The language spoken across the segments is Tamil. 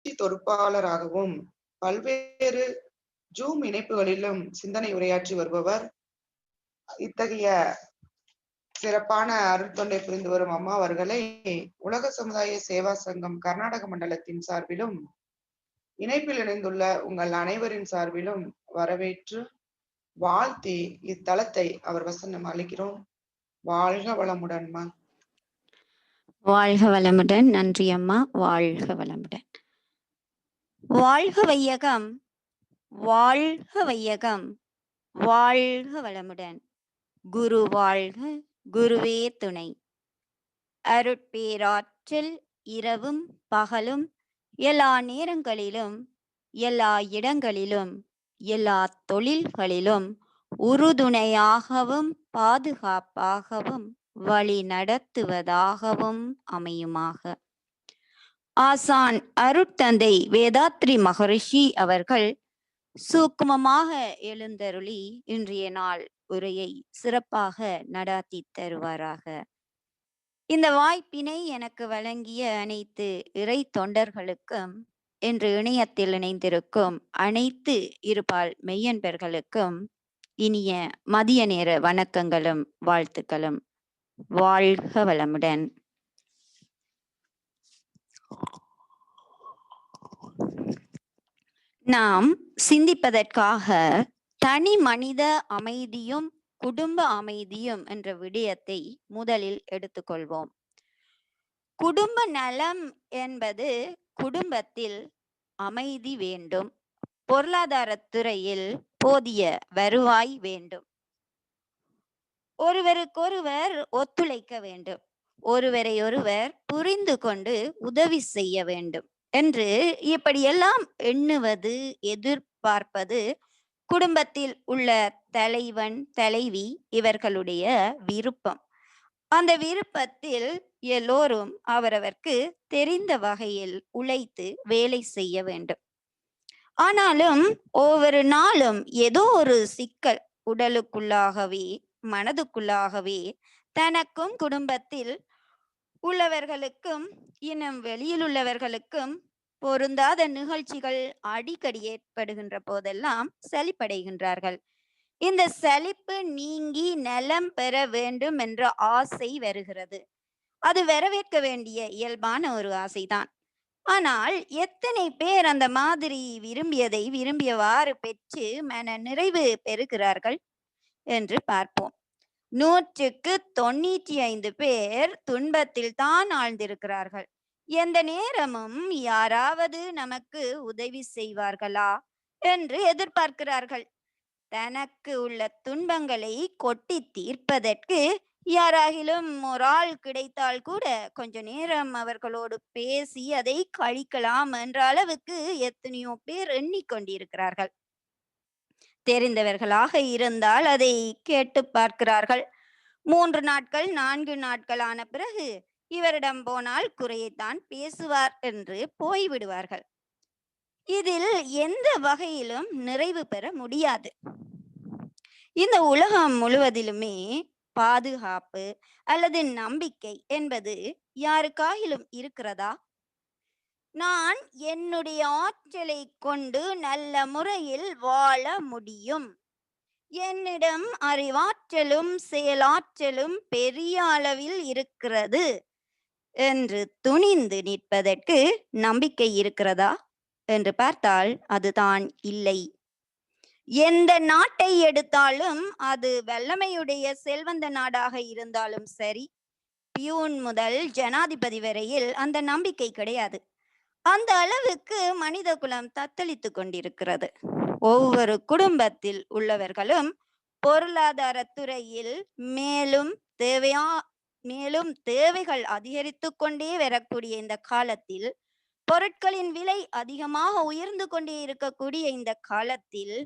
தொகுப்பாளராகவும் பல்வேறு ஜூம் இணைப்புகளிலும் சிந்தனை உரையாற்றி வருபவர். இத்தகைய சிறப்பான அருட்தொண்டை புரிந்து வரும் அம்மா அவர்களை உலக சமுதாய சேவா சங்கம் கர்நாடக மண்டலத்தின் சார்பிலும் இணைப்பில் இணைந்துள்ள உங்கள் அனைவரின் சார்பிலும் வரவேற்று வாழ்த்தி இத்தலத்தை அவர் வசனம் அளிக்கிறோம். வாழ்க வளமுடன். வாழ்க வளமுடன். நன்றி அம்மா. வாழ்க வளமுடன். வாழ்க வையகம், வாழ்க வையகம், வாழ்க வளமுடன். குரு வாழ்க, குருவே துணை. அருட்பேராற்றல் இரவும் பகலும் எல்லா நேரங்களிலும் எல்லா இடங்களிலும் எல்லா தொழில்களிலும் உறுதுணையாகவும் பாதுகாப்பாகவும் வழி நடத்துவதாகவும் அமையுமாக. ஆசான் அருட்தந்தை வேதாத்ரி மகரிஷி அவர்கள் சூக்குமமாக எழுந்தருளி இன்றைய நாள் உரையை சிறப்பாக நடாத்தி தருவாராக. இந்த வாய்ப்பினை எனக்கு வழங்கிய அனைத்து இறை தொண்டர்களுக்கும், இன்று இணையத்தில் இணைந்திருக்கும் அனைத்து இருபால் மெய்யன்பர்களுக்கும் இனிய மதிய நேர வணக்கங்களும் வாழ்த்துக்களும். வாழ்க வளமுடன். நாம் சிந்திப்பதற்காக தனி மனித அமைதியும் குடும்ப அமைதியும் என்ற விடயத்தை முதலில் எடுத்துக்கொள்வோம். குடும்ப நலம் என்பது குடும்பத்தில் அமைதி வேண்டும், பொருளாதாரத்துறையில் போதிய வருவாய் வேண்டும், ஒருவருக்கொருவர் ஒத்துழைக்க வேண்டும், ஒருவரை ஒருவர் புரிந்து கொண்டு உதவி செய்ய வேண்டும் என்று இப்படியெல்லாம் எண்ணுவது, எதிர்பார்ப்பது குடும்பத்தில் உள்ள தலைவன் தலைவி இவர்களுடைய விருப்பம். அந்த விருப்பத்தில் எல்லோரும் அவரவர்க்கு தெரிந்த வகையில் உழைத்து வேலை செய்ய வேண்டும். ஆனாலும் ஒவ்வொரு நாளும் ஏதோ ஒரு சிக்கல் உடலுக்குள்ளாகவே மனதுக்குள்ளாகவே தனக்கும் குடும்பத்தில் உள்ளவர்களுக்கும் இன்னும் வெளியில் உள்ளவர்களுக்கும் பொருந்தாத நிகழ்ச்சிகள் அடிக்கடி ஏற்படுகின்ற போதெல்லாம் சலிப்படைகின்றார்கள். இந்த சலிப்பு நீங்கி நலம் பெற வேண்டும் என்ற ஆசை வருகிறது. அது வரவேற்க வேண்டிய இயல்பான ஒரு ஆசைதான். ஆனால் எத்தனை பேர் அந்த மாதிரி விரும்பியதை விரும்பியவாறு பெற்று மன நிறைவு பெறுகிறார்கள் என்று பார்ப்போம். 100க்கு 95 பேர் துன்பத்தில் தான் ஆழ்ந்திருக்கிறார்கள். எந்த நேரமும் யாராவது நமக்கு உதவி செய்வார்களா என்று எதிர்பார்க்கிறார்கள். தனக்கு உள்ள துன்பங்களை கொட்டி தீர்ப்பதற்கு யாராகிலும் ஒரு ஆள் கிடைத்தால் கூட கொஞ்ச நேரம் அவர்களோடு பேசி அதை கழிக்கலாம் என்ற அளவுக்கு எத்தனையோ பேர் எண்ணிக்கொண்டிருக்கிறார்கள். தெரிந்தவர்களாக இருந்தால் அதை கேட்டு பார்க்கிறார்கள். 3 நாட்கள் 4 நாட்கள் ஆன பிறகு இவரிடம் போனால் குறையைத்தான் பேசுவார் என்று போய்விடுவார்கள். இதில் எந்த வகையிலும் நிறைவு பெற முடியாது. இந்த உலகம் முழுவதிலுமே பாதுகாப்பு அல்லது நம்பிக்கை என்பது யாருக்காகிலும் இருக்கிறதா? நான் என்னுடைய ஆற்றலை கொண்டு நல்ல முறையில் வாழ முடியும், என்னிடம் அறிவாற்றலும் செயலாற்றலும் பெரிய அளவில் இருக்கிறது என்று துணிந்து நிற்பதற்கு நம்பிக்கை இருக்கிறதா என்று பார்த்தால் அதுதான் இல்லை. எந்த நாட்டை எடுத்தாலும் அது வல்லமையுடைய செல்வந்த நாடாக இருந்தாலும் சரி, பியூன் முதல் ஜனாதிபதி வரையில் அந்த நம்பிக்கை கிடையாது. அந்த அளவுக்கு மனித குலம் தத்தளித்து கொண்டிருக்கிறது. ஒவ்வொரு குடும்பத்தில் உள்ளவர்களும் பொருளாதார துறையில் மேலும் தேவைகள் அதிகரித்து கொண்டே வரக்கூடிய இந்த காலத்தில், பொருட்களின் விலை அதிகமாக உயர்ந்து கொண்டே இருக்கக்கூடிய இந்த காலத்தில்,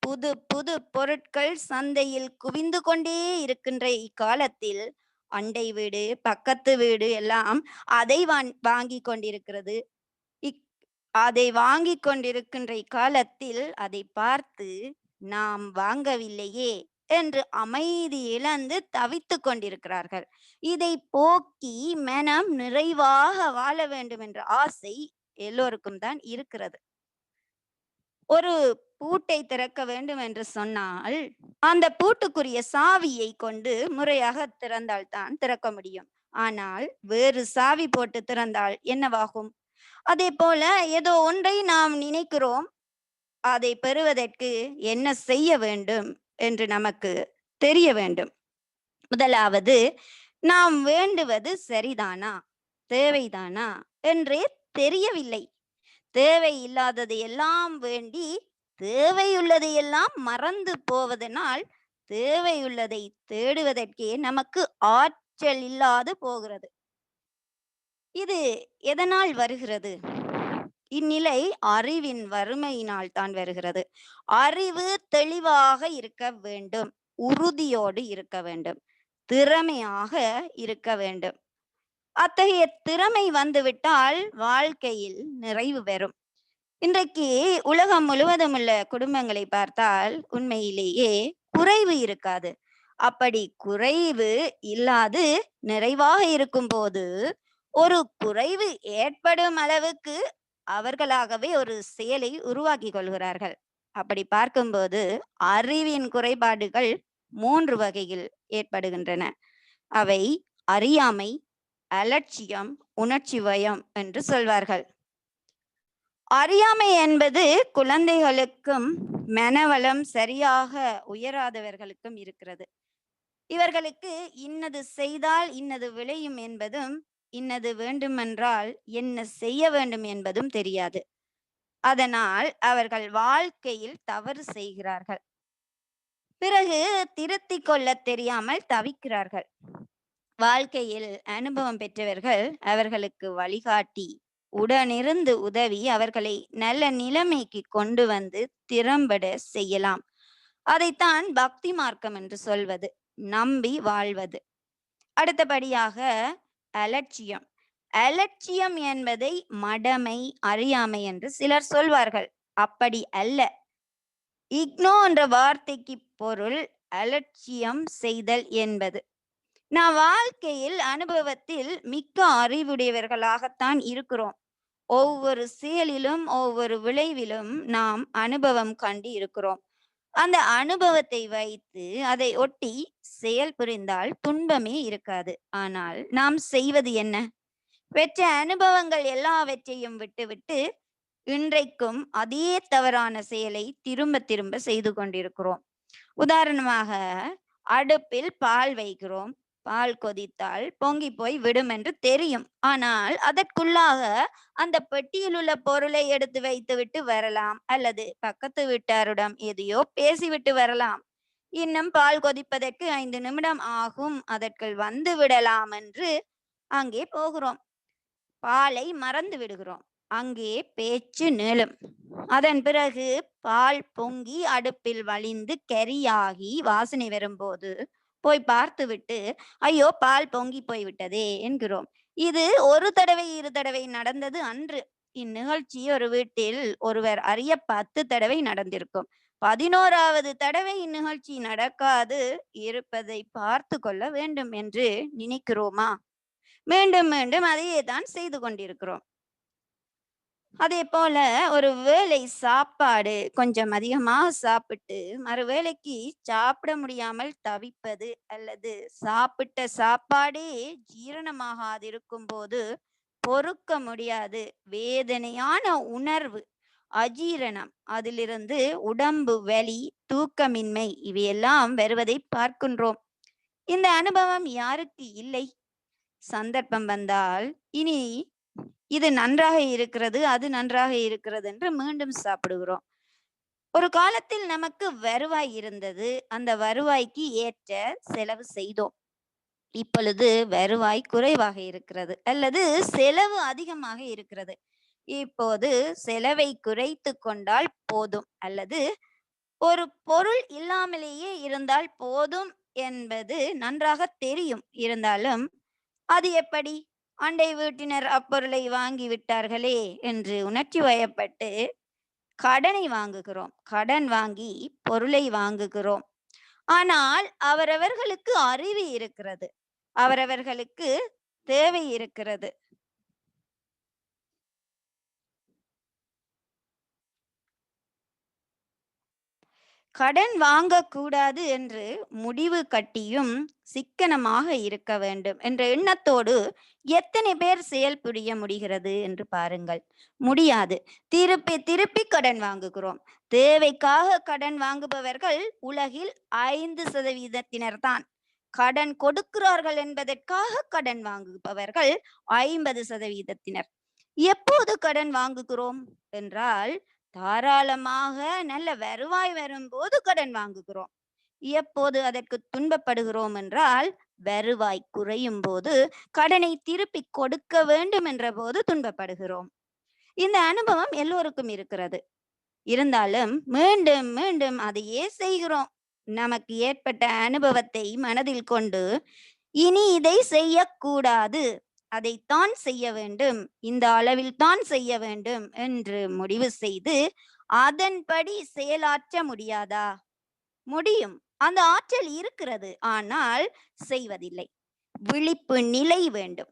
புது புது பொருட்கள் சந்தையில் குவிந்து கொண்டே இருக்கின்ற இக்காலத்தில், அண்டை வீடு பக்கத்து வீடு எல்லாம் அதை வாங்கி கொண்டிருக்கிறது. அதை வாங்கி கொண்டிருக்கின்ற இக்காலத்தில் அதை பார்த்து நாம் வாங்கவில்லையே என்று அமைதி இழந்து தவித்து கொண்டிருக்கிறார்கள். இதை போக்கி மனம் நிறைவாக வாழ வேண்டும் என்ற ஆசை எல்லோருக்கும் தான் இருக்கிறது. ஒரு பூட்டை திறக்க வேண்டும் என்று சொன்னால் அந்த பூட்டுக்குரிய சாவியை கொண்டு முறையாக திறந்தால் தான் திறக்க முடியும். ஆனால் வேறு சாவி போட்டு திறந்தால் என்னவாகும்? அதே போல ஏதோ ஒன்றை நாம் நினைக்கிறோம், அதை பெறுவதற்கு என்ன செய்ய வேண்டும் என்று நமக்கு தெரிய வேண்டும். முதலாவது, நாம் வேண்டுவது சரிதானா, தேவைதானா என்றே தெரியவில்லை. தேவை இல்லாததை எல்லாம் வேண்டி தேவையுள்ளதை எல்லாம் மறந்து போவதனால் தேவையுள்ளதை தேடுவதற்கே நமக்கு ஆற்றல் இல்லாது போகிறது. இது எதனால் வருகிறது? இந்நிலை அறிவின் வறுமையினால் தான் வருகிறது. அறிவு தெளிவாக இருக்க வேண்டும், உறுதியோடு இருக்க வேண்டும், திறமையாக இருக்க வேண்டும். அத்தகைய திறமை வந்துவிட்டால் வாழ்க்கையில் நிறைவு பெறும். இன்றைக்கு உலகம் முழுவதும் உள்ள குடும்பங்களை பார்த்தால் உண்மையிலேயே குறைவு இருக்காது. அப்படி குறைவு இல்லாது நிறைவாக இருக்கும்போது ஒரு குறைவு ஏற்படும் அளவுக்கு அவர்களாகவே ஒரு செயலை உருவாக்கி கொள்கிறார்கள். அப்படி பார்க்கும்போது அறிவின் குறைபாடுகள் 3 வகையில் ஏற்படுகின்றன. அவை அறியாமை, அலட்சியம், உணர்ச்சி வயம் என்று சொல்வார்கள். அறியாமை என்பது குழந்தைகளுக்கும் மனவளம் சரியாக உயராதவர்களுக்கும் இருக்கிறது. இவர்களுக்கு இன்னது செய்தால் இன்னது விளையும் என்பதும், இன்னது வேண்டுமென்றால் என்ன செய்ய வேண்டும் என்பதும் தெரியாது. அதனால் அவர்கள் வாழ்க்கையில் தவறு செய்கிறார்கள். பிறகு திருத்திக் கொள்ள தெரியாமல் தவிக்கிறார்கள். வாழ்க்கையில் அனுபவம் பெற்றவர்கள் அவர்களுக்கு வழிகாட்டி உடனிருந்து உதவி அவர்களை நல்ல நிலைமைக்கு கொண்டு வந்து திறம்பட செய்யலாம். அதைத்தான் பக்தி மார்க்கம் என்று சொல்வது, நம்பி வாழ்வது. அடுத்தபடியாக அலட்சியம். அலட்சியம் என்பதை மடமை, அறியாமை என்று சிலர் சொல்வார்கள். அப்படி அல்ல. இக்னோ என்ற வார்த்தைக்கு பொருள் அலட்சியம் செய்தல் என்பது. நாம் வாழ்க்கையில் அனுபவத்தில் மிக்க அறிவுடையவர்களாகத்தான் இருக்கிறோம். ஒவ்வொரு செயலிலும் ஒவ்வொரு விளைவிலும் நாம் அனுபவம் கண்டு இருக்கிறோம். அந்த அனுபவத்தை வைத்து அதை ஒட்டி செயல் புரிந்தால் துன்பமே இருக்காது. ஆனால் நாம் செய்வது என்ன? பெற்ற அனுபவங்கள் எல்லாவற்றையும் விட்டுவிட்டு இன்றைக்கும் அதே தவறான செயலை திரும்ப திரும்ப செய்து கொண்டிருக்கிறோம். உதாரணமாக, அடுப்பில் பால் வைக்கிறோம். பால் கொதித்தால் பொங்கி போய் விடும் என்று தெரியும். ஆனால் அதற்குள்ளாக அந்த பெட்டியில் உள்ள பொருளை எடுத்து வைத்துவிட்டு வரலாம், அல்லது பக்கத்து வீட்டாரிடம் எதையோ பேசிவிட்டு வரலாம். இன்னும் பால் கொதிப்பதற்கு 5 நிமிடம் ஆகும், அதற்குள் வந்து விடலாம் என்று அங்கே போகிறோம். பாலை மறந்து விடுகிறோம். அங்கே பேச்சு நீளும். அதன் பிறகு பால் பொங்கி அடுப்பில் வழிந்து கரியாகி வாசனை வரும்போது போய் பார்த்துவிட்டு, ஐயோ பால் பொங்கி போய்விட்டதே என்கிறோம். இது ஒரு தடவை 2 தடவை நடந்தது அன்று. இந்நிகழ்ச்சி ஒரு வீட்டில் ஒருவர் அறிய 10 தடவை நடந்திருக்கும். 11வது தடவை இந்நிகழ்ச்சி நடக்காது இருப்பதை பார்த்து கொள்ள வேண்டும் என்று நினைக்கிறோமா? மீண்டும் மீண்டும் அதையே தான் செய்து கொண்டிருக்கிறோம். அதே போல ஒரு வேளை சாப்பாடு கொஞ்சம் அதிகமாக சாப்பிட்டு மறுவேளைக்கு சாப்பிட முடியாமல் தவிப்பது, அல்லது சாப்பிட்ட சாப்பாடே ஜீரணமாகாதிருக்கும் போது பொறுக்க முடியாது வேதனையான உணர்வு, அஜீரணம், அதிலிருந்து உடம்பு வலி, தூக்கமின்மை இவையெல்லாம் வருவதை பார்க்கின்றோம். இந்த அனுபவம் யாருக்கு இல்லை? சந்தர்ப்பம் வந்தால் இனி இது நன்றாக இருக்கிறது, அது நன்றாக இருக்கிறது என்று மீண்டும் சாப்பிடுகிறோம். ஒரு காலத்தில் நமக்கு வருவாய் இருந்தது, அந்த வருவாய்க்கு ஏற்ற செலவு செய்தோம். இப்பொழுது வருவாய் குறைவாக இருக்கிறது, அல்லது செலவு அதிகமாக இருக்கிறது. இப்போது செலவை குறைத்து கொண்டால் போதும், அல்லது ஒரு பொருள் இல்லாமலேயே இருந்தால் போதும் என்பது நன்றாக தெரியும். இருந்தாலும் அது எப்படி? அண்டை வீட்டினர் அப்பொருளை வாங்கி விட்டார்களே என்று உணர்ச்சி வயப்பட்டு கடனை வாங்குகிறோம். கடன் வாங்கி பொருளை வாங்குகிறோம். ஆனால் அவரவர்களுக்கு அறிவு இருக்கிறது, அவரவர்களுக்கு தேவை இருக்கிறது. கடன் வாங்கக்கூடாது என்று முடிவு கட்டியும் சிக்கனமாக இருக்க வேண்டும் என்ற எண்ணத்தோடு எத்தனை பேர் செயல்புரிய முடிகிறது என்று பாருங்கள். முடியாது. திருப்பி திருப்பி கடன் வாங்குகிறோம். தேவைக்காக கடன் வாங்குபவர்கள் உலகில் 5% தான். கடன் கொடுக்கிறார்கள் என்பதற்காக கடன் வாங்குபவர்கள் 50%. எப்போது கடன் வாங்குகிறோம் என்றால், தாராளமாக நல்ல வருவாய் வரும்போது கடன் வாங்குகிறோம். எப்போது அதற்கு துன்பப்படுகிறோம் என்றால், வருவாய் குறையும் போது, கடனை திருப்பி கொடுக்க வேண்டும் என்ற போது துன்பப்படுகிறோம். இந்த அனுபவம் எல்லோருக்கும் இருக்கிறது. இருந்தாலும் மீண்டும் மீண்டும் அதையே செய்கிறோம். நமக்கு ஏற்பட்ட அனுபவத்தை மனதில் கொண்டு, இனி இதை செய்யக்கூடாது, அதைத்தான் செய்ய வேண்டும், இந்த அளவில் தான் செய்ய வேண்டும் என்று முடிவு செய்து அதன்படி செயலாற்ற முடியாதா? முடியும். அந்த ஆற்றல் இருக்கிறது. ஆனால் செய்வதில்லை. விழிப்பு நிலை வேண்டும்.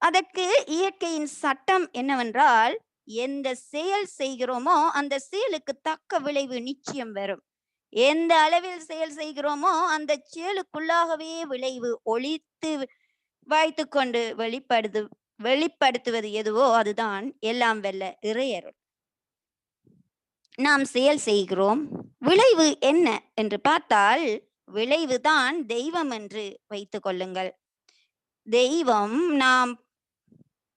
அதற்கு இயற்கையின் சட்டம் என்னவென்றால், எந்த செயல் செய்கிறோமோ அந்த செயலுக்கு தக்க விளைவு நிச்சயம் வரும். எந்த அளவில் செயல் செய்கிறோமோ அந்த செயலுக்குள்ளாகவே விளைவு ஒளித்து வைத்துக்கொண்டு வெளிப்படுத்துவது எதுவோ அதுதான் எல்லாம் வெல்ல இறையருள். நாம் செயல் செய்கிறோம். விளைவு என்ன என்று பார்த்தால், விளைவுதான் தெய்வம் என்று வைத்துக் கொள்ளுங்கள். தெய்வம் நாம்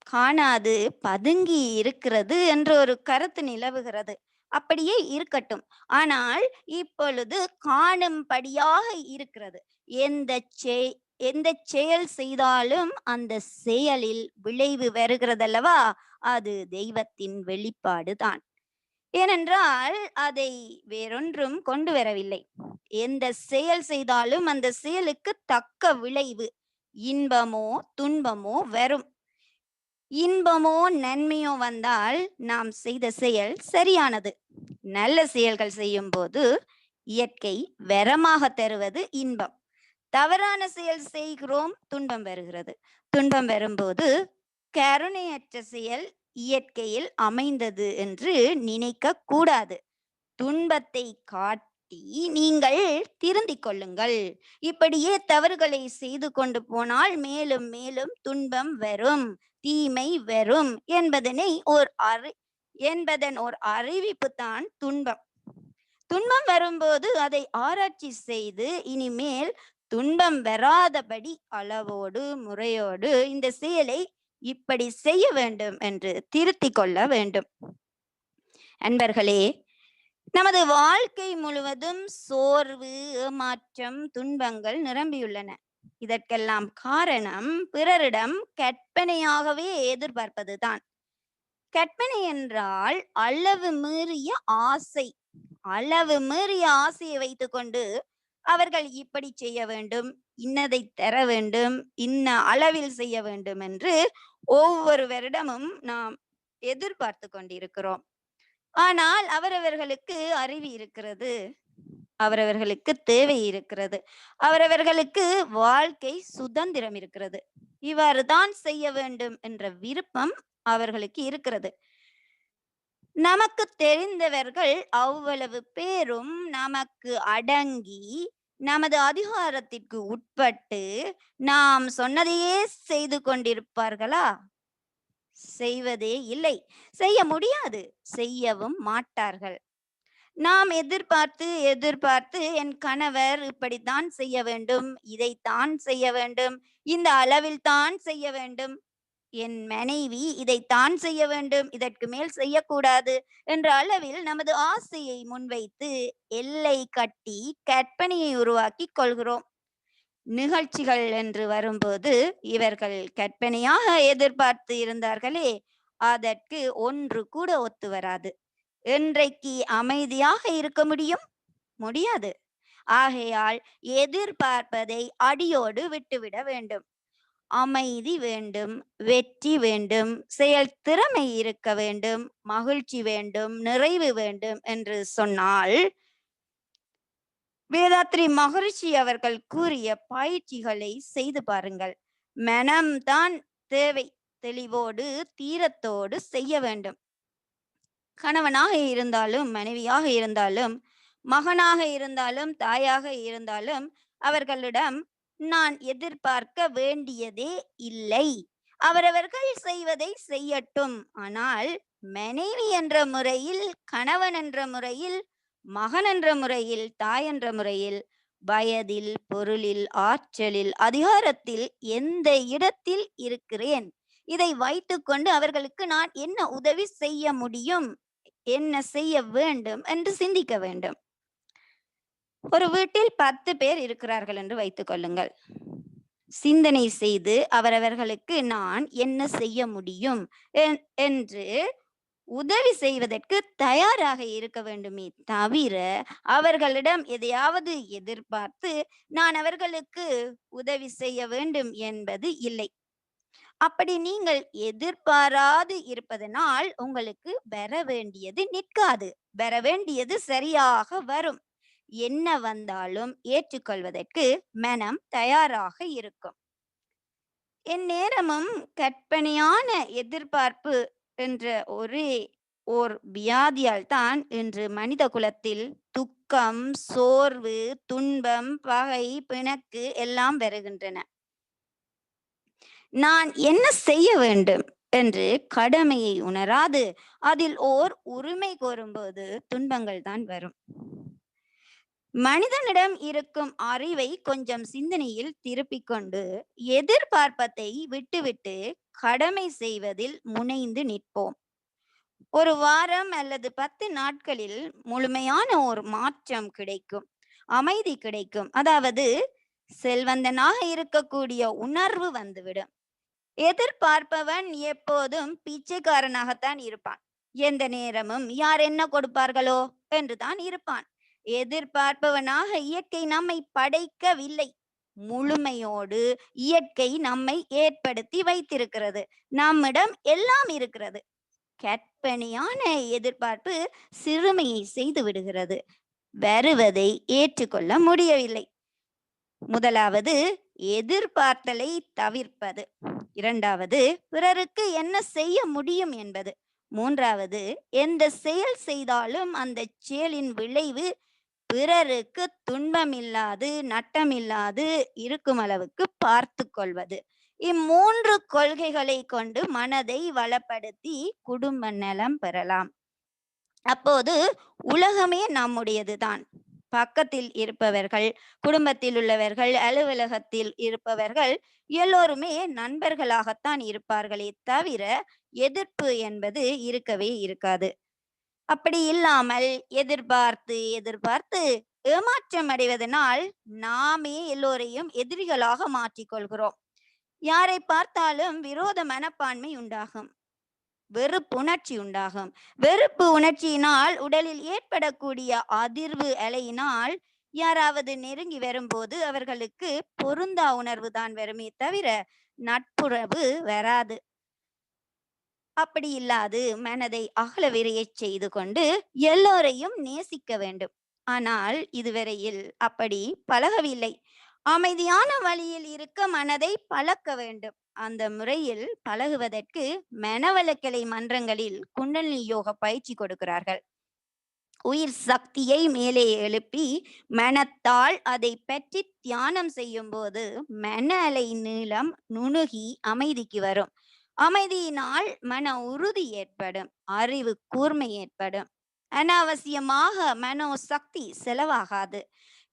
காணாது பதுங்கி இருக்கிறது என்ற ஒரு கருத்து நிலவுகிறது. அப்படியே இருக்கட்டும். ஆனால் இப்பொழுது காணும்படியாக இருக்கிறது. எந்த செயல் செய்தாலும் அந்த செயலில் விளைவு வருகிறதல்லவா, அது தெய்வத்தின் வெளிப்பாடு தான். ஏனென்றால் அதை வேறொன்றும் கொண்டு வரவில்லை. எந்த செயல் செய்தாலும் அந்த செயலுக்கு தக்க விளைவு, இன்பமோ துன்பமோ வரும். இன்பமோ நன்மையோ வந்தால் நாம் செய்த செயல் சரியானது. நல்ல செயல்கள் செய்யும் போது இயற்கை வரமாக தருவது இன்பம். தவறான செயல் செய்கிறோம், துன்பம் வருகிறது. துன்பம் வரும்போது கருணையற்ற செயல் இயற்கையில் அமைந்தது என்று நினைக்க கூடாது. துன்பத்தை காட்டி நீங்கள் திருந்திக் கொள்ளுங்கள். இப்படியே தவறுகளை செய்து கொண்டு போனால் மேலும் மேலும் துன்பம் வரும், தீமை வரும் என்பதன் ஓர் அறிவிப்பு தான் துன்பம். துன்பம் வரும்போது அதை ஆராய்ச்சி செய்து இனிமேல் துன்பம் வராதபடி அளவோடு முறையோடு இந்த செயலை இப்படி செய்ய வேண்டும் என்று திருத்திக் கொள்ள வேண்டும். அன்பர்களே, நமது வாழ்க்கை முழுவதும் சோர்வு, ஏமாற்றம், துன்பங்கள் நிரம்பியுள்ளன. இதற்கெல்லாம் காரணம் பிறரிடம் கற்பனையாகவே எதிர்பார்ப்பதுதான். கற்பனை என்றால் அளவு மீறிய ஆசை. அளவு மீறிய ஆசையை வைத்துக்கொண்டு அவர்கள் இப்படி செய்ய வேண்டும், இன்னதை தர வேண்டும், இன்ன அளவில் செய்ய வேண்டும் என்று ஒவ்வொரு வருடமும் நாம் எதிர்பார்த்து கொண்டிருக்கிறோம். ஆனால் அவரவர்களுக்கு அறிவு இருக்கிறது, அவரவர்களுக்கு தேவை இருக்கிறது, அவரவர்களுக்கு வாழ்க்கை சுதந்திரம் இருக்கிறது. இவ்வாறு தான் செய்ய வேண்டும் என்ற விருப்பம் அவர்களுக்கு இருக்கிறது. நமக்கு தெரிந்தவர்கள் அவ்வளவு பேரும் நமக்கு அடங்கி நமது அதிகாரத்திற்கு உட்பட்டு நாம் சொன்னதையே செய்து கொண்டிருப்பார்களா? செய்வதே இல்லை. செய்ய முடியாது, செய்யவும் மாட்டார்கள். நாம் எதிர்பார்த்து எதிர்பார்த்து என் கணவர் இப்படித்தான் செய்ய வேண்டும், இதைத்தான் செய்ய வேண்டும், இந்த அளவில் தான் செய்ய வேண்டும், என் மனைவி இதைத்தான் செய்ய வேண்டும், இதற்கு மேல் செய்யக்கூடாது என்ற அளவில் நமது ஆசையை முன்வைத்து எல்லை கட்டி கற்பனையை உருவாக்கி கொள்கிறோம். நிகழ்ச்சிகள் என்று வரும்போது இவர்கள் கற்பனையாக எதிர்பார்த்து இருந்தார்களே, அதற்கு ஒன்று கூட ஒத்து வராது. என்றைக்கு அமைதியாக இருக்க முடியும்? முடியாது. ஆகையால் எதிர்பார்ப்பதை அடியோடு விட்டுவிட வேண்டும். அமைதி வேண்டும், வெற்றி வேண்டும், செயல் திறமை இருக்க வேண்டும், மகிழ்ச்சி வேண்டும், நிறைவு வேண்டும் என்று சொன்னால், வேதாத்ரி மகரிஷி அவர்கள் கூறிய பயிற்சிகளை செய்து பாருங்கள். மனம்தான் தேவை. தெளிவோடு தீரத்தோடு செய்ய வேண்டும். கணவனாக இருந்தாலும் மனைவியாக இருந்தாலும் மகனாக இருந்தாலும் தாயாக இருந்தாலும் அவர்களிடம் நான் எதிர்பார்க்க வேண்டியதே இல்லை. அவரவர்கள் செய்வதை செய்யட்டும். ஆனால் மனைவி என்ற முறையில், கணவன் என்ற முறையில், மகன் என்ற முறையில், தாய் என்ற முறையில், வயதில், பொருளில், ஆற்றலில், அதிகாரத்தில் எந்த இடத்தில் இருக்கிறேன், இதை வைத்துக்கொண்டு அவர்களுக்கு நான் என்ன உதவி செய்ய முடியும், என்ன செய்ய வேண்டும் என்று சிந்திக்க வேண்டும். ஒரு வீட்டில் 10 பேர் இருக்கிறார்கள் என்று வைத்துக் கொள்ளுங்கள். சிந்தனை செய்து அவரவர்களுக்கு நான் என்ன செய்ய முடியும் என்று உதவி செய்வதற்கு தயாராக இருக்க வேண்டுமே தவிர, அவர்களிடம் எதையாவது எதிர்பார்த்து நான் அவர்களுக்கு உதவி செய்ய வேண்டும் என்பது இல்லை. அப்படி நீங்கள் எதிர்பாராது இருப்பதனால் உங்களுக்கு பெற வேண்டியது நிற்காது. பெற வேண்டியது சரியாக வரும். என்ன வந்தாலும் ஏற்றுக்கொள்வதற்கு மனம் தயாராக இருக்கும். எந்நேரமும் கற்பனையான எதிர்பார்ப்பு என்ற ஓர் வியாதியால் தான் இன்று மனித குலத்தில் துக்கம், சோர்வு, துன்பம், பகை, பிணக்கு எல்லாம் வருகின்றன. நான் என்ன செய்ய வேண்டும் என்று கடமையை உணராது அதில் ஓர் உரிமை கோரும்போது துன்பங்கள் தான் வரும். மனிதனிடம் இருக்கும் அறிவை கொஞ்சம் சிந்தனையில் திருப்பிக் கொண்டு எதிர்பார்ப்பதை விட்டுவிட்டு கடமை செய்வதில் முனைந்து நிற்போம். ஒரு வாரம் அல்லது 10 நாட்களில் முழுமையான ஒரு மாற்றம் கிடைக்கும், அமைதி கிடைக்கும். அதாவது செல்வந்தனாக இருக்கக்கூடிய உணர்வு வந்துவிடும். எதிர்பார்ப்பவன் எப்போதும் பிச்சைக்காரனாகத்தான் இருப்பான். எந்த நேரமும் யார் என்ன கொடுப்பார்களோ என்றுதான் இருப்பான். எதிர்பார்ப்பவனாக இயற்கை நம்மை படைக்கவில்லை. முழுமையோடு இயற்கை நம்மை ஏற்படுத்தி வைத்திருக்கிறது. நம்மிடம் எல்லாம் இருக்கிறது. கற்பனையான எதிர்பார்ப்பு சிறுமையை செய்து விடுகிறது. வருவதை ஏற்றுக்கொள்ள முடியவில்லை. முதலாவது எதிர்பார்த்தலை தவிர்ப்பது. இரண்டாவது பிறருக்கு என்ன செய்ய முடியும் என்பது. மூன்றாவது எந்த செயல் செய்தாலும் அந்த செயலின் விளைவு பிறருக்கு துன்பமில்லாது நட்டமில்லாது இருக்கும் அளவுக்கு பார்த்து கொள்வது. இம்மூன்று கொள்கைகளை கொண்டு மனதை வளப்படுத்தி குடும்ப நலம் பெறலாம். அப்போது உலகமே நம்முடையதுதான். பக்கத்தில் இருப்பவர்கள், குடும்பத்தில் உள்ளவர்கள், அலுவலகத்தில் இருப்பவர்கள் எல்லோருமே நண்பர்களாகத்தான் இருப்பார்களே தவிர எதிர்ப்பு என்பது இருக்கவே இருக்காது. அப்படி இல்லாமல் எதிர்பார்த்து எதிர்பார்த்து ஏமாற்றம் அடைவதனால் நாமே எல்லோரையும் எதிரிகளாக மாற்றிக்கொள்கிறோம். யாரை பார்த்தாலும் விரோத மனப்பான்மை உண்டாகும், வெறுப்புணர்ச்சி உண்டாகும். வெறுப்பு உணர்ச்சியினால் உடலில் ஏற்படக்கூடிய அதிர்வு அலையினால் யாராவது நெருங்கி வரும்போது அவர்களுக்கு பொருந்தா உணர்வு தான் வருமே தவிர நட்புறவு வராது. அப்படி இல்லாது மனதை அகல விரையச் செய்து கொண்டு எல்லோரையும் நேசிக்க வேண்டும். ஆனால் இதுவரையில் அப்படி பழகவில்லை. அமைதியான வழியில் இருக்க மனதை பழக்க வேண்டும். அந்த முறையில் பழகுவதற்கு மனவளக்கலை மன்றங்களில் குண்டலினி யோக பயிற்சி கொடுக்கிறார்கள். உயிர் சக்தியை மேலே எழுப்பி மனத்தால் அதை பற்றி தியானம் செய்யும் போது மன அலை நீளம் நுணுகி அமைதிக்கு வரும். அமைதியினால் மன உறுதி ஏற்படும், அறிவு கூர்மை ஏற்படும். அனாவசியமாக மனோ சக்தி செலவாகாது.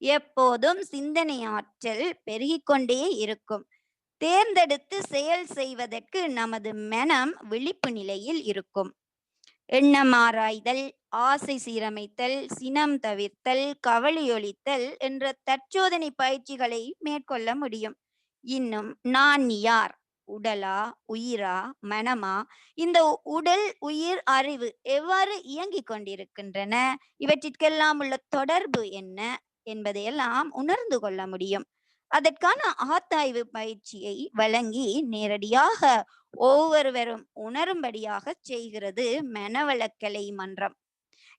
எப்போதும் சிந்தனை ஆற்றல் பெருகிக்கொண்டே இருக்கும். தேர்ந்தெடுத்து செயல் செய்வதற்கு நமது மனம் விழிப்பு நிலையில் இருக்கும். எண்ணமாராய்தல், ஆசை சீரமைத்தல், சினம் தவிர்த்தல், கவலையொழித்தல் என்ற தற்சோதனை பயிற்சிகளை மேற்கொள்ள முடியும். இன்னும் நான் யார், உடலா, உயிரா, மனமா, இந்த உடல், உயிர், அறிவு எவ்வாறு இயங்கிக் கொண்டிருக்கின்றன, இவற்றிற்கெல்லாம் உள்ள தொடர்பு என்ன என்பதையெல்லாம் உணர்ந்து கொள்ள முடியும். அதற்கான ஆத்தாய்வு பயிற்சியை வழங்கி நேரடியாக ஒவ்வொருவரும் உணரும்படியாக செய்கிறது மனவளக்கலை மன்றம்.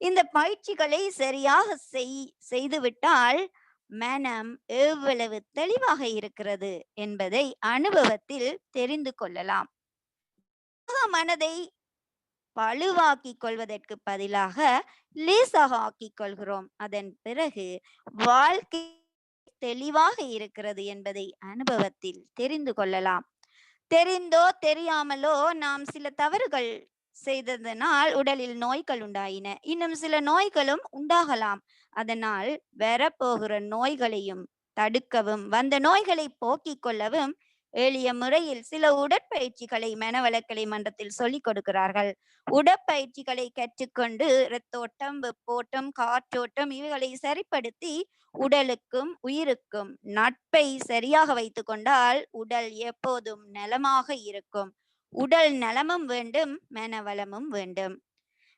இந்த பயிற்சிகளை சரியாக செய்துவிட்டால் மனம் எவ்வளவு தெளிவாக இருக்கிறது என்பதை அனுபவத்தில் தெரிந்து கொள்ளலாம். மனதை பழுவாக்கிக் கொள்வதற்கு பதிலாக லேசாக ஆக்கிக் கொள்கிறோம். அதன் பிறகு வாழ்க்கை தெளிவாக இருக்கிறது என்பதை அனுபவத்தில் தெரிந்து கொள்ளலாம். தெரிந்தோ தெரியாமலோ நாம் சில தவறுகள் செய்ததனால் உடலில் நோய்கள் உண்டாயின. இன்னும் சில நோய்களும் உண்டாகலாம். அதனால் வரப்போகிற நோய்களையும் தடுக்கவும் வந்த நோய்களை போக்கிக் கொள்ளவும் எளிய முறையில் சில உடற்பயிற்சிகளை மனவளக்கலை மன்றத்தில் சொல்லிக் கொடுக்கிறார்கள். உடற்பயிற்சிகளை கற்றுக்கொண்டு இரத்தோட்டம், வெப்போட்டம், காற்றோட்டம் இவைகளை சரிப்படுத்தி உடலுக்கும் உயிருக்கும் நட்பை சரியாக வைத்துக் கொண்டால் உடல் எப்போதும் நலமாக இருக்கும். உடல் நலமும் வேண்டும், மனவளமும் வேண்டும்.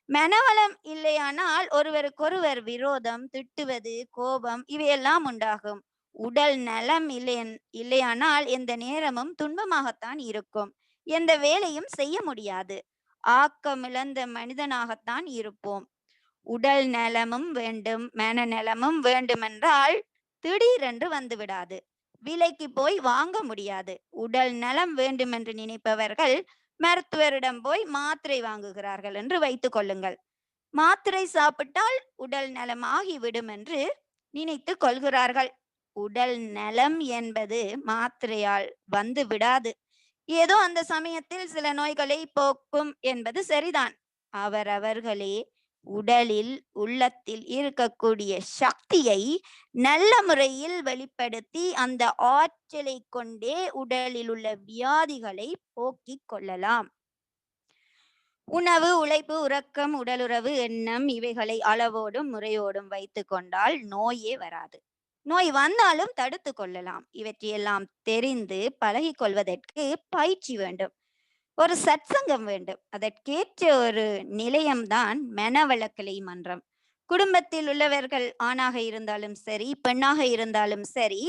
மனவளம் இல்லையானால் ஒருவருக்கொருவர் விரோதம், திட்டுவது, கோபம் இவையெல்லாம் உண்டாகும். உடல் நலம் இல்லையானால் எந்த நேரமும் துன்பமாகத்தான் இருக்கும். எந்த வேலையும் செய்ய முடியாது. ஆக்கமிழந்த மனிதனாகத்தான் இருப்போம். உடல் நலமும் வேண்டும், மனநலமும் வேண்டுமென்றால் திடீரென்று வந்துவிடாது. விலைக்கு போய் வாங்க முடியாது. உடல் நலம் வேண்டும் என்று நினைப்பவர்கள் மருத்துவரிடம் போய் மாத்திரை வாங்குகிறார்கள் என்று வைத்துக் கொள்ளுங்கள். மாத்திரை சாப்பிட்டால் உடல் நலமாகிவிடும் என்று நினைத்து கொள்கிறார்கள். உடல் நலம் என்பது மாத்திரையால் வந்து விடாது. ஏதோ அந்த சமயத்தில் சில நோய்களை போக்கும் என்பது சரிதான். அவரவர்களே உடலில் உள்ளத்தில் இருக்கக்கூடிய சக்தியை நல்ல முறையில் வெளிப்படுத்தி அந்த ஆற்றலை கொண்டே உடலில் உள்ள வியாதிகளை போக்கிக் கொள்ளலாம். உணவு, உழைப்பு, உறக்கம், உடலுறவு, எண்ணம் இவைகளை அளவோடும் முறையோடும் வைத்து கொண்டால் நோயே வராது. நோய் வந்தாலும் தடுத்து கொள்ளலாம். இவற்றையெல்லாம் தெரிந்து பழகிக் கொள்வதற்கு பயிற்சி வேண்டும். ஒரு சத்சங்கம் வேண்டும். அதற்கேற்ற ஒரு நிலையம்தான் மனவளக்கலை மன்றம். குடும்பத்தில் உள்ளவர்கள் ஆணாக இருந்தாலும் சரி, பெண்ணாக இருந்தாலும் சரி,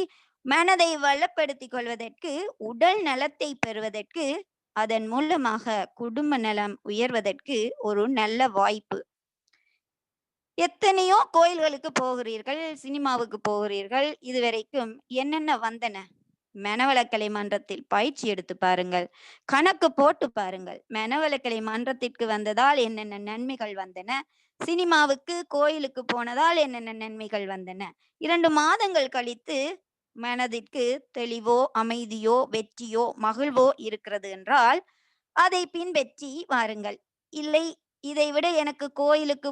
மனதை வளப்படுத்திக் கொள்வதற்கு, உடல் நலத்தை பெறுவதற்கு, அதன் மூலமாக குடும்ப நலம் உயர்வதற்கு ஒரு நல்ல வாய்ப்பு. எத்தனையோ கோயில்களுக்கு போகிறீர்கள், சினிமாவுக்கு போகிறீர்கள். இதுவரைக்கும் என்னென்ன வந்தன? மனவளக்கலை மன்றத்தில் பயிற்சி எடுத்து பாருங்கள். கணக்கு போட்டு பாருங்கள். மனவளக்கலை மன்றத்திற்கு வந்ததால் என்னென்ன நன்மைகள் வந்தன? சினிமாவுக்கு, கோயிலுக்கு போனதால் என்னென்ன நன்மைகள் வந்தன? 2 மாதங்கள் கழித்து மனதிற்கு தெளிவோ, அமைதியோ, வெற்றியோ, மகிழ்வோ இருக்கிறது என்றால் அதை பின்பற்றி வாருங்கள். இல்லை, இதைவிட எனக்கு கோயிலுக்கு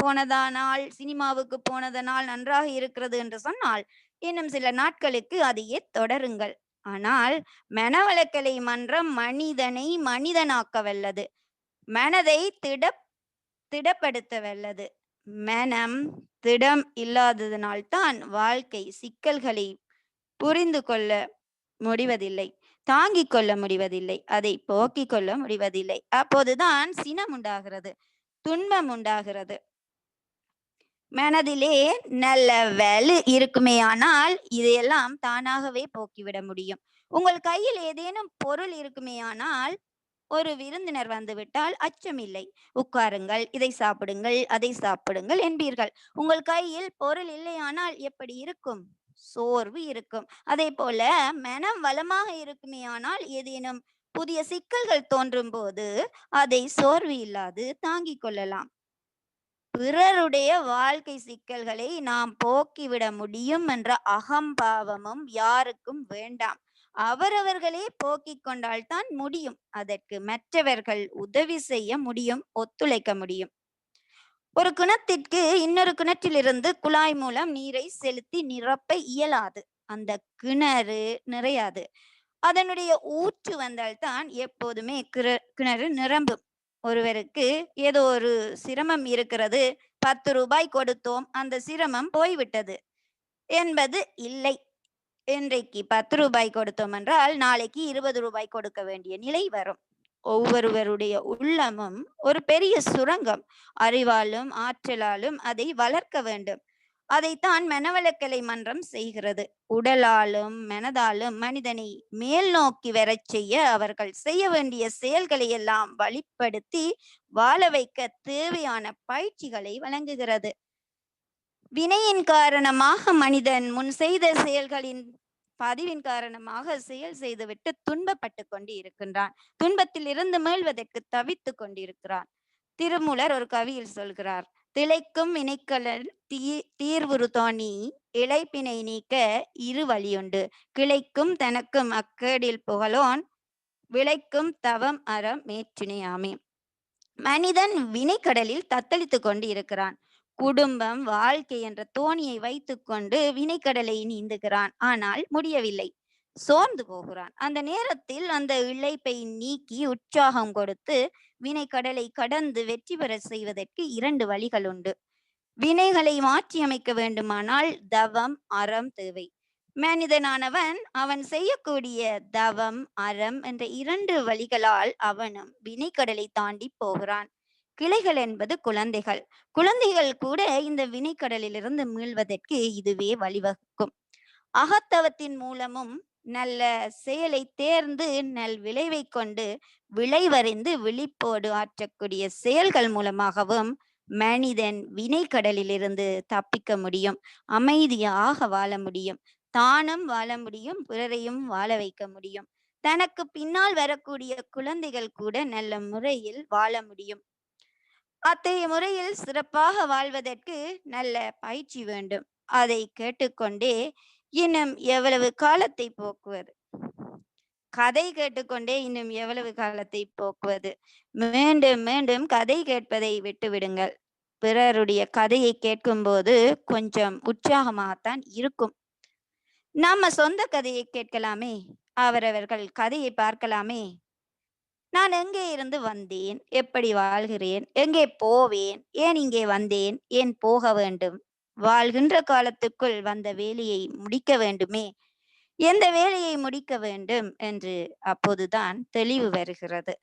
போனதானால், சினிமாவுக்கு போனதனால் நன்றாக இருக்கிறது என்று சொன்னால் இன்னும் சில நாட்களுக்கு அதையே தொடருங்கள். ஆனால் மனவளக்கலை மன்றம் மனிதனை மனிதனாக்க வல்லது. மனதை திடப்படுத்த வல்லது. மனம் திடம் இல்லாததனால்தான் வாழ்க்கை சிக்கல்களை புரிந்து கொள்ள முடிவதில்லை, தாங்கிக் கொள்ள முடிவதில்லை, அதை போக்கிக் கொள்ள முடிவதில்லை. அப்போதுதான் சினம் உண்டாகிறது, துன்பம் உண்டாகிறது. மனதிலே நல்ல வலு இருக்குமேயானால் இதையெல்லாம் தானாகவே போக்கிவிட முடியும். உங்கள் கையில் ஏதேனும் பொருள் இருக்குமேயானால், ஒரு விருந்தினர் வந்துவிட்டால் அச்சமில்லை. உட்காருங்கள், இதை சாப்பிடுங்கள், அதை சாப்பிடுங்கள் என்பீர்கள். உங்கள் கையில் பொருள் இல்லையானால் எப்படி இருக்கும்? சோர்வு இருக்கும். அதே போல மனம் வளமாக இருக்குமேயானால் ஏதேனும் புதிய சிக்கல்கள் தோன்றும் போது அதை சோர்வு இல்லாது தாங்கிக் கொள்ளலாம். பிறருடைய வாழ்க்கை சிக்கல்களை நாம் போக்கிவிட முடியும் என்ற அகம்பாவமும் யாருக்கும் வேண்டாம். அவரவர்களே போக்கிக் கொண்டால்தான் முடியும். அதற்கு மற்றவர்கள் உதவி செய்ய முடியும், ஒத்துழைக்க முடியும். ஒரு கிணத்திற்கு இன்னொரு கிணற்றிலிருந்து குழாய் மூலம் நீரை செலுத்தி நிரப்ப இயலாது. அந்த கிணறு நிறையாது. அதனுடைய ஊற்று வந்தால்தான் எப்போதுமே கிணறு நிரம்பும். ஒருவருக்கு ஏதோ ஒரு சிரமம் இருக்கிறது, 10 ரூபாய் கொடுத்தோம், அந்த சிரமம் போய்விட்டது என்பது இல்லை. இன்றைக்கு 10 ரூபாய் கொடுத்தோம் என்றால் நாளைக்கு 20 ரூபாய் கொடுக்க வேண்டிய நிலை வரும். ஒவ்வொருவருடைய உள்ளமும் ஒரு பெரிய சுரங்கம். அறிவாலும் ஆற்றலாலும் அதை வளர்க்க வேண்டும். அதைத்தான் மனவளக்கலை மன்றம் செய்கிறது. உடலாலும் மனதாலும் மனிதனை மேல் நோக்கி வரச் செய்ய அவர்கள் செய்ய வேண்டிய செயல்களை எல்லாம் வழிப்படுத்தி வாழ வைக்க தேவையான பயிற்சிகளை வழங்குகிறது. வினையின் காரணமாக மனிதன் முன் செய்த செயல்களின் பதிவின் காரணமாக செயல் செய்துவிட்டு துன்பப்பட்டு கொண்டு இருக்கின்றான். துன்பத்தில் இருந்து மீள்வதற்கு தவித்து கொண்டிருக்கிறான். திருமூலர் ஒரு கவியில் சொல்கிறார், திளைக்கும் வினைக்களல் தீர்வுறு தோணி இளைப்பினை நீக்க இரு வழியுண்டு, கிளைக்கும் தனக்கும் அக்கேடில் புகழோன் விளைக்கும் தவம் அறம் மேற்றினையாமே. மனிதன் வினைக்கடலில் தத்தளித்துக் கொண்டு இருக்கிறான். குடும்பம், வாழ்க்கை என்ற தோணியை வைத்துக்கொண்டு வினைக்கடலை நீந்துகிறான். ஆனால் முடியவில்லை. சோர்ந்து போகிறான். அந்த நேரத்தில் அந்த இளைப்பை நீக்கி உற்சாகம் கொடுத்து வினைக்கடலை கடந்து வெற்றி பெற செய்வதற்கு 2 வழிகள் உண்டு. வினைகளை மாற்றி அமைக்க வேண்டுமானால் தவம், அறம் தேவை. மனிதனானவன் அவன் செய்யக்கூடிய தவம், அறம் என்ற 2 வழிகளால் அவனும் வினைக்கடலை தாண்டி போகிறான். கிளைகள் என்பது குழந்தைகள். குழந்தைகள் கூட இந்த வினைக்கடலிலிருந்து மீள்வதற்கு இதுவே வழிவகுக்கும். அகத்தவத்தின் மூலமும் நல்ல செயலை தேர்ந்து நல் விளைவை கொண்டு விளைவறிந்து விழிப்போடு ஆற்றக்கூடிய செயல்கள் மூலமாகவும் மனிதன் வினைக்கடலிலிருந்து தப்பிக்க முடியும். அமைதியாக வாழ முடியும். தானும் வாழ முடியும், பிறரையும் வாழ வைக்க முடியும். தனக்கு பின்னால் வரக்கூடிய குழந்தைகள் கூட நல்ல முறையில் வாழ முடியும். அத்தகைய முறையில் சிறப்பாக வாழ்வதற்கு நல்ல பயிற்சி வேண்டும். அதை கேட்டுக்கொண்டே இன்னும் எவ்வளவு காலத்தை போக்குவது? கதை கேட்டுக்கொண்டே இன்னும் எவ்வளவு காலத்தை போக்குவது? மீண்டும் மீண்டும் கதை கேட்பதை விட்டுவிடுங்கள். பிறருடைய கதையை கேட்கும்போது கொஞ்சம் உற்சாகமாகத்தான் இருக்கும். நம்ம சொந்த கதையை கேட்கலாமே, அவரவர்கள் கதையை பார்க்கலாமே. நான் எங்கே இருந்து வந்தேன், எப்படி வாழ்கிறேன், எங்கே போவேன், ஏன் இங்கே வந்தேன், ஏன் போக வேண்டும், வாழ்கின்ற காலத்துக்குள் வந்த வேலையை முடிக்க வேண்டுமே, எந்த வேலையை முடிக்க வேண்டும் என்று அப்போதுதான் தெளிவு வருகிறது.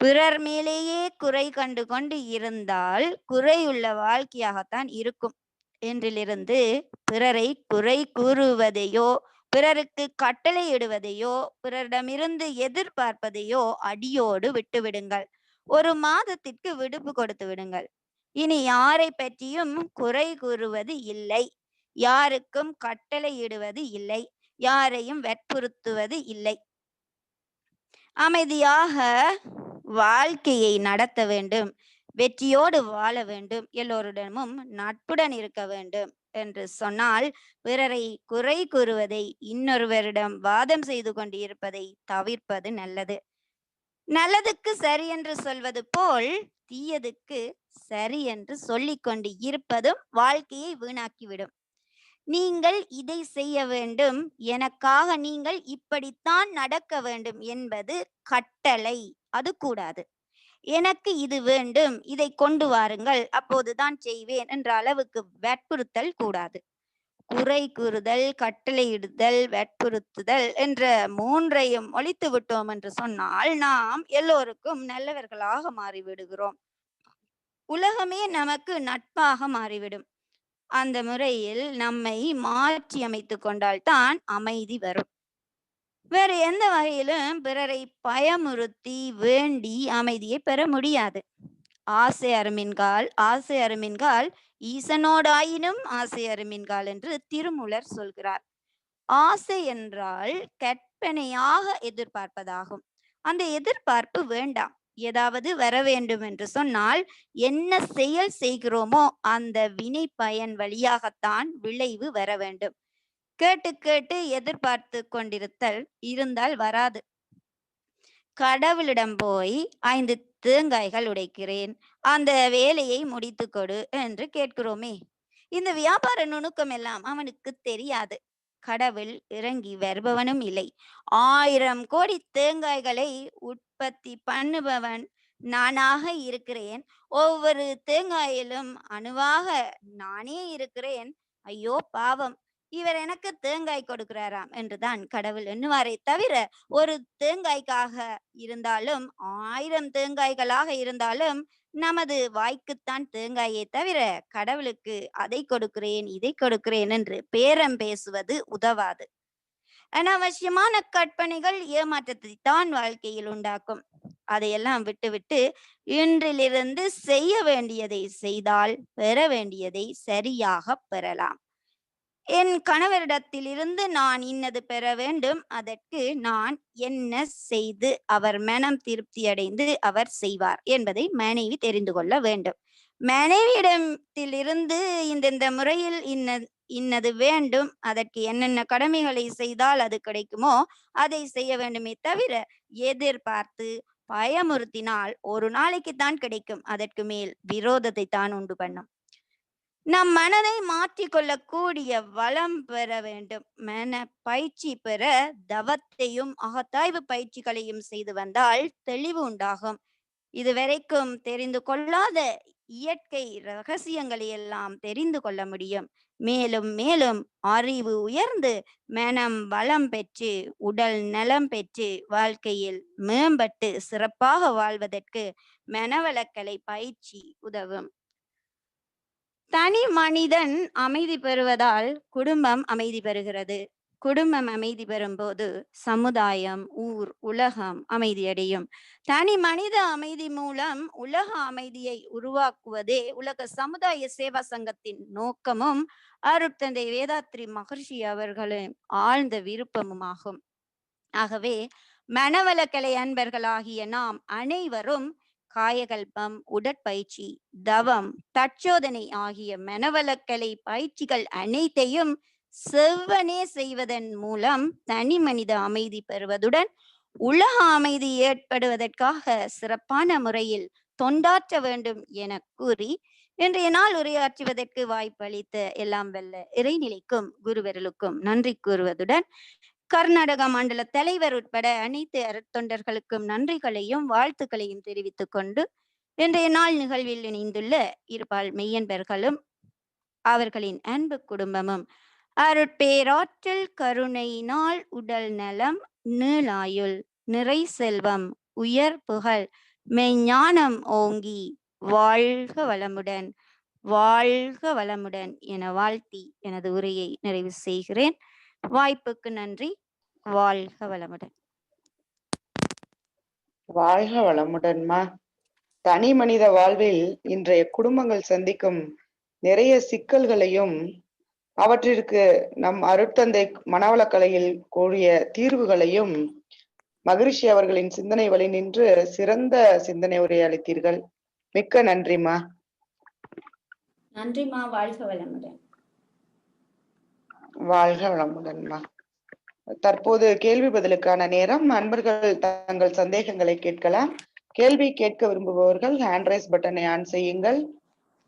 பிறர் மேலேயே குறை கண்டு கொண்டு இருந்தால் குறையுள்ள வாழ்க்கையாகத்தான் இருக்கும். என்றிலிருந்து பிறரை குறை கூறுவதையோ, பிறருக்கு கட்டளையிடுவதையோ, பிறரிடமிருந்து எதிர்பார்ப்பதையோ அடியோடு விட்டுவிடுங்கள். 1 மாதத்திற்கு விடுப்பு கொடுத்து விடுங்கள். இனி யாரை பற்றியும் குறை கூறுவது இல்லை, யாருக்கும் கட்டளையிடுவது இல்லை, யாரையும் வற்புறுத்துவது இல்லை. அமைதியாக வாழ்க்கையை நடத்த வேண்டும், வெற்றியோடு வாழ வேண்டும், எல்லோரிடமும் நட்புடன் இருக்க வேண்டும் என்று சொன்னால் பிறரை குறை கூறுவதை, இன்னொருவரிடம் வாதம் செய்து கொண்டு இருப்பதை தவிர்ப்பது நல்லது. நல்லதுக்கு சரி என்று சொல்வது போல் தீயதுக்கு சரி என்று சொல்லிக் கொண்டு இருப்பதும் வாழ்க்கையை வீணாக்கிவிடும். நீங்கள் இதை செய்ய வேண்டும், எனக்காக நீங்கள் இப்படித்தான் நடக்க வேண்டும் என்பது கட்டளை, அது கூடாது. எனக்கு இது வேண்டும், இதை கொண்டு வாருங்கள், அப்போதுதான் செய்வேன் என்ற அளவுக்கு வற்புறுத்தல் கூடாது. குறை கூறுதல், கட்டளையிடுதல், வற்புறுத்துதல் என்ற 3ஐயும் ஒழித்து விட்டோம் என்று சொன்னால் நாம் எல்லோருக்கும் நல்லவர்களாக மாறிவிடுகிறோம். உலகமே நமக்கு நட்பாக மாறிவிடும். அந்த முறையில் நம்மை மாற்றி அமைத்துக் கொண்டால்தான் அமைதி வரும். வேறு எந்த வகையிலும் பிறரை பயமுறுத்தி வேண்டி அமைதியை பெற முடியாது. ஆசை அருமின்கால், ஆசை அருமின்கால், ஈசனோடாயினும் ஆசை அருமின்கால் என்று திருமூலர் சொல்கிறார். ஆசை என்றால் கற்பனையாக எதிர்பார்ப்பதாகும். அந்த எதிர்பார்ப்பு வேண்டாம். ஏதாவது வர வேண்டும் என்று சொன்னால் என்ன செயல் செய்கிறோமோ அந்த வினை பயன் வழியாகத்தான் விளைவு வர வேண்டும். கேட்டு கேட்டு எதிர்பார்த்து கொண்டிருத்தல் இருந்தால் வராது. கடவுளிடம் போய் 5 தேங்காய்கள் உடைக்கிறேன், அந்த வேலையை முடித்து கொடு என்று கேட்கிறோமே, இந்த வியாபார நுணுக்கம் எல்லாம் அவனுக்கு தெரியாது. கடவுள் இறங்கி வருபவனும் இல்லை. 1000 கோடி தேங்காய்களை உற்பத்தி பண்ணுபவன் நானாக இருக்கிறேன். ஒவ்வொரு தேங்காயிலும் அணுவாக நானே இருக்கிறேன். ஐயோ பாவம், இவர் எனக்கு தேங்காய் கொடுக்கிறாராம் என்றுதான் கடவுள் எண்ணுவாரே தவிர, ஒரு தேங்காய்க்காக இருந்தாலும் 1000 தேங்காய்களாக இருந்தாலும் நமது வாய்க்குத்தான் தேங்காயே தவிர கடவுளுக்கு அதை கொடுக்கிறேன், இதை கொடுக்கிறேன் என்று பேரம் பேசுவது உதவாது. அனாவசியமான கற்பனைகள் ஏமாற்றத்தை தான் வாழ்க்கையில் உண்டாக்கும். அதையெல்லாம் விட்டுவிட்டு இன்றிலிருந்து செய்ய வேண்டியதை செய்தால் பெற வேண்டியதை சரியாக பெறலாம். என் கணவரிடத்திலிருந்து நான் இன்னது பெற வேண்டும். அதற்கு நான் என்ன செய்து அவர் மனம் திருப்தியடைந்து அவர் செய்வார் என்பதை மனைவி தெரிந்து கொள்ள வேண்டும். மனைவியிடத்திலிருந்து இந்த முறையில் இன்னது வேண்டும். அதற்கு என்னென்ன கடமைகளை செய்தால் அது கிடைக்குமோ அதை செய்ய வேண்டுமே தவிர, எதிர்பார்த்து பயமுறுத்தினால் ஒரு நாளைக்குத்தான் கிடைக்கும். அதற்கு மேல் விரோதத்தை தான் உண்டு பண்ணும். நம் மனதை மாற்றிக்கொள்ளக்கூடிய வளம் பெற வேண்டும். மன பயிற்சி பெற தவத்தையும் அகத்தாய்வு பயிற்சிகளையும் செய்து வந்தால் தெளிவு உண்டாகும். இதுவரைக்கும் தெரிந்து கொள்ளாத இயற்கை ரகசியங்களை எல்லாம் தெரிந்து கொள்ள முடியும். மேலும் மேலும் அறிவு உயர்ந்து மனம் வளம் பெற்று உடல் நலம் பெற்று வாழ்க்கையில் மேம்பட்டு சிறப்பாக வாழ்வதற்கு மனவளக்கலை பயிற்சி உதவும். தனி மனிதன் அமைதி பெறுவதால் குடும்பம் அமைதி பெறுகிறது. குடும்பம் அமைதி பெறும்போது சமுதாயம், ஊர், உலகம் அமைதியடையும். தனி மனித அமைதி மூலம் உலக அமைதியை உருவாக்குவதே உலக சமுதாய சேவா சங்கத்தின் நோக்கமும் அருட்தந்தை வேதாத்ரி மகர்ஷி அவர்களின் ஆழ்ந்த விருப்பமுமாகும். ஆகவே மனவளக்கலை அன்பர்களாகிய நாம் அனைவரும் காயகல்பம், உடற்பயிற்சி, தவம், தற்சோதனை ஆகிய மனவளக்கலை பயிற்சிகள் அனைத்தையும் செவ்வனே செய்வதன் மூலம் தனி மனித அமைதி பெறுவதுடன் உலக அமைதி ஏற்படுவதற்காக சிறப்பான முறையில் தொண்டாற்ற வேண்டும் என கூறி இன்றைய நாள் உரையாற்றுவதற்கு வாய்ப்பளித்த எல்லாம் வல்ல இறைநிலைக்கும் குருவர்களுக்கும் நன்றி கூறுவதுடன் கர்நாடக மண்டல தலைவர் உட்பட அனைத்து அருட்தொண்டர்களுக்கும் நன்றிகளையும் வாழ்த்துக்களையும் தெரிவித்துக் கொண்டு இன்றைய நாள் நிகழ்வில் இணைந்துள்ள இருபால் மெய்யன்பர்களும் அவர்களின் அன்பு குடும்பமும் அருட்பேராற்றல் கருணையினால் உடல் நலம், நீளாயுள், நிறை செல்வம், உயர் புகழ், மெய்ஞானம் ஓங்கி வாழ்க வளமுடன், வாழ்க வளமுடன் என வாழ்த்தி எனது உரையை நிறைவு செய்கிறேன். வாய்ப்புக்கு நன்றி. வாழ்க வளமுடன். வாழ்க வளமுடன்மா. தனி மனித வாழ்வில் இன்றைய குடும்பங்கள் சந்திக்கும் நிறைய சிக்கல்களையும் அவற்றிற்கு நம் அருட்தந்தை மனவளக்கலையில் கூறிய தீர்வுகளையும் மகரிஷி அவர்களின் சிந்தனை வழி நின்று சிறந்த சிந்தனை உரை அளித்தீர்கள். மிக்க நன்றிமா. நன்றிமா. வாழ்க வளமுடன். வாழ்க வளமுடன்மா. தற்போது கேள்வி பதிலுக்கான நேரம். நண்பர்கள் தங்கள் சந்தேகங்களை கேட்கலாம். கேள்வி கேட்க விரும்புபவர்கள் ஹேண்ட் ரைஸ் பட்டனை ஆன் செய்யுங்கள்.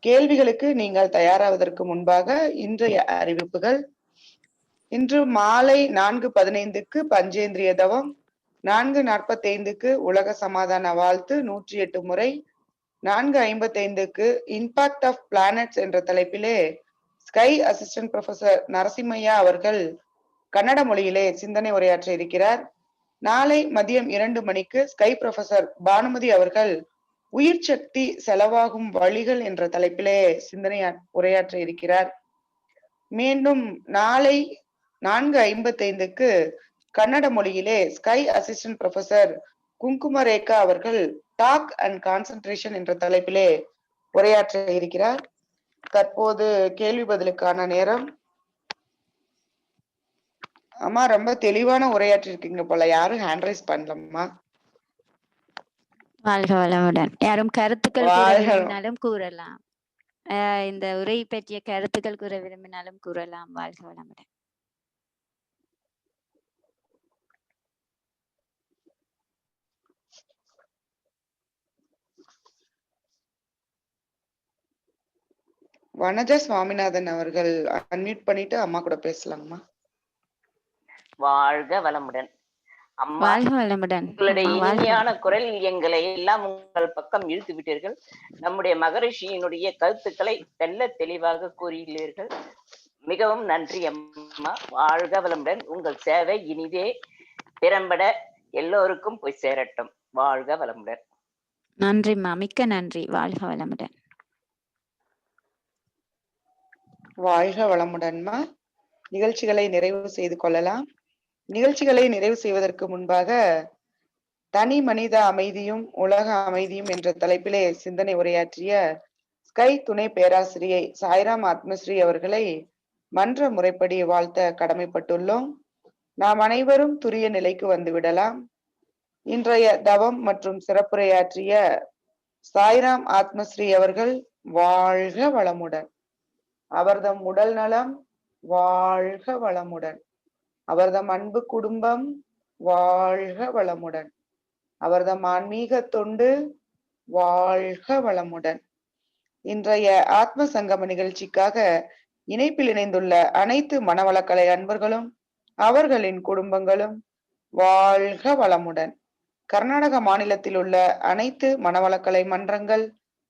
கேள்விகளுக்கு நீங்கள் தயாராவதற்கு முன்பாக இன்றைய அறிவிப்புகள். இன்று மாலை 4:15 பஞ்சேந்திரிய தவம், 4:45 உலக சமாதான வாழ்த்து 108 முறை, 4:55 இம்பாக்ட் ஆஃப் பிளானட்ஸ் என்ற தலைப்பிலே ஸ்கை அசிஸ்டன்ட் ப்ரொஃபசர் நரசிம்மையா அவர்கள் கன்னட மொழியிலே சிந்தனை உரையாற்ற இருக்கிறார். நாளை மதியம் 2 மணிக்கு ஸ்கை ப்ரொஃபசர் பானுமதி அவர்கள் உயிர் சக்தி செலவாகும் வழிகள் என்ற தலைப்பிலே சிந்தனை உரையாற்ற இருக்கிறார். மீண்டும் நாளை 4:55 கன்னட மொழியிலே ஸ்கை அசிஸ்டன்ட் ப்ரொஃபசர் குங்குமரேகா அவர்கள் டாக் அண்ட் கான்சென்ட்ரேஷன் என்ற தலைப்பிலே உரையாற்ற இருக்கிறார். தற்போது கேள்வி பதிலுக்கான நேரம். அம்மா ரொம்ப தெளிவான உரையாற்றி இருக்கீங்க போல, யாரும் ஹேண்ட் ரைஸ் பண்ணலம்மா. வாழ்க வளமுடன். யாரும் கருத்துக்கள் கூற விரும்பினாலும் கூறலாம். இந்த உரை பற்றிய கருத்துக்கள் கூற விரும்பினாலும் கூறலாம். வாழ்க வளமுடன். வனஜா சுவாமிநாதன் அவர்கள் அன்மியூட் பண்ணிட்டு அம்மா கூட பேசலாங்கம்மா. வாழ்க வளமுடன். அம்மா, வாழ்க வளமுடன். உங்களுடைய இனிமையான குரலில் எங்களை எல்லாம் உங்கள் பக்கம் இழுத்து விட்டீர்கள். நம்முடைய மகரிஷியினுடைய கருத்துக்களை தெல்ல தெளிவாக கூறியுள்ளீர்கள். மிகவும் நன்றி அம்மா. வாழ்க வளமுடன். உங்கள் சேவை இனிதே திறம்பட எல்லோருக்கும் போய் சேரட்டும். வாழ்க வளமுடன். நன்றிம்மா. மிக்க நன்றி. வாழ்க வளமுடன். வாழ்க வளமுடன்மா. நிகழ்ச்சிகளை நிறைவு செய்து கொள்ளலாம். நிகழ்ச்சிகளை நிறைவு செய்வதற்கு முன்பாக தனி மனித அமைதியும் உலக அமைதியும் என்ற தலைப்பிலே சிந்தனை உரையாற்றிய ஸ்கை துணை பேராசிரியை சாய்ராம் ஆத்மஸ்ரீ அவர்களை மன்ற முறைப்படி வாழ்த்த கடமைப்பட்டுள்ளோம். நாம் அனைவரும் துரிய நிலைக்கு வந்துவிடலாம். இன்றைய தவம் மற்றும் சிறப்புரையாற்றிய சாய்ராம் ஆத்மஸ்ரீ அவர்கள் வாழ்க வளமுடன். அவர்தம் உடல் நலம் வாழ்க வளமுடன். அவர்தம் அன்பு குடும்பம் வாழ்க வளமுடன். அவர்தம் ஆன்மீக தொண்டு வாழ்க வளமுடன். இன்றைய ஆத்ம சங்கம நிகழ்ச்சிக்காக இணைப்பில் இணைந்துள்ள அனைத்து மனவளக்கலை அன்பர்களும் அவர்களின் குடும்பங்களும் வாழ்க வளமுடன். கர்நாடக மாநிலத்தில் உள்ள அனைத்து மனவளக்கலை மன்றங்கள்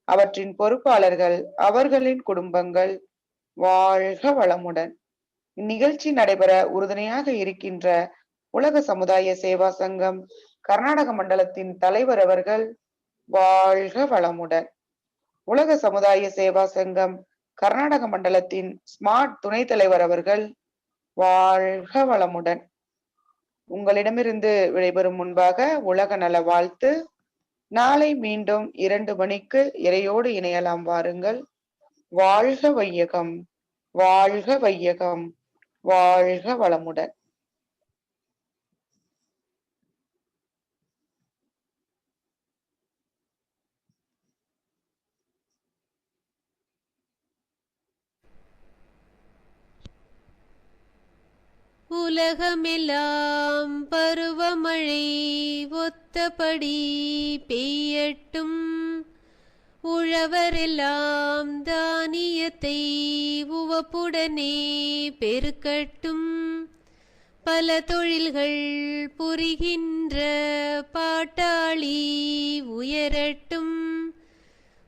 அவற்றின் பொறுப்பாளர்கள் அவர்களின் குடும்பங்கள் வாழ்க வளமுடன். இந்நிகழ்ச்சி நடைபெற உறுதுணையாக இருக்கின்ற உலக சமுதாய சேவா சங்கம் கர்நாடக மண்டலத்தின் தலைவர் அவர்கள் வாழ்க வளமுடன். உலக சமுதாய சேவா சங்கம் கர்நாடக மண்டலத்தின் ஸ்மார்ட் துணைத் தலைவர் அவர்கள் வாழ்க வளமுடன். உங்களிடமிருந்து விடைபெறும் முன்பாக உலக நல வாழ்த்து. நாளை மீண்டும் 2 மணிக்கு இறையோடு இணையலாம் வாருங்கள். வாழ்க வையகம், வாழ்க வையகம், வாழ்க வளமுடன். உலகமெல்லாம் பருவமழை ஒத்தபடி பெய்யட்டும். உழவரெல்லாம் தானியத்தை உவப்புடனே பெருக்கட்டும். பல தொழில்கள் புரிகின்ற பாட்டாளி உயரட்டும்.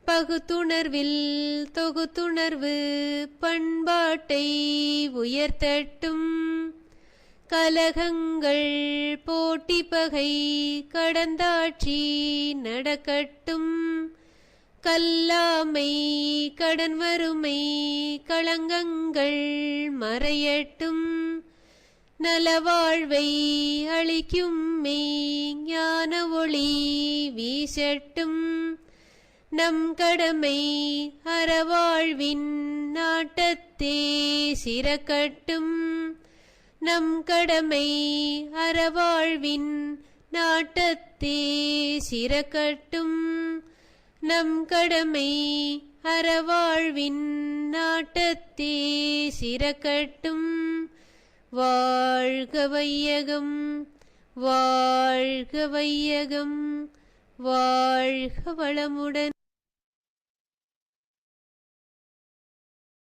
பகுத்துணர்வில் தொகுத்துணர்வு பண்பாட்டை உயர்த்தட்டும். கலகங்கள் போட்டி பகை கடந்தாட்சி நடக்கட்டும். கல்லாமை கடன் வறுமை களங்கங்கள் மறையட்டும். நலவாழ்வை அளிக்கும் மெய் ஞான ஒளி வீசட்டும். நம் கடமை அறவாழ்வின் நாட்டத்தே சிறக்கட்டும். நம் கடமை அறவாழ்வின் நாட்டத்தே சிறக்கட்டும். நம் கடமை அறவாழ்வின் நாட்டத்தே சிறக்கட்டும். வாழ்க வையகம், வாழ்க வையகம், வாழ்க வளமுடன்.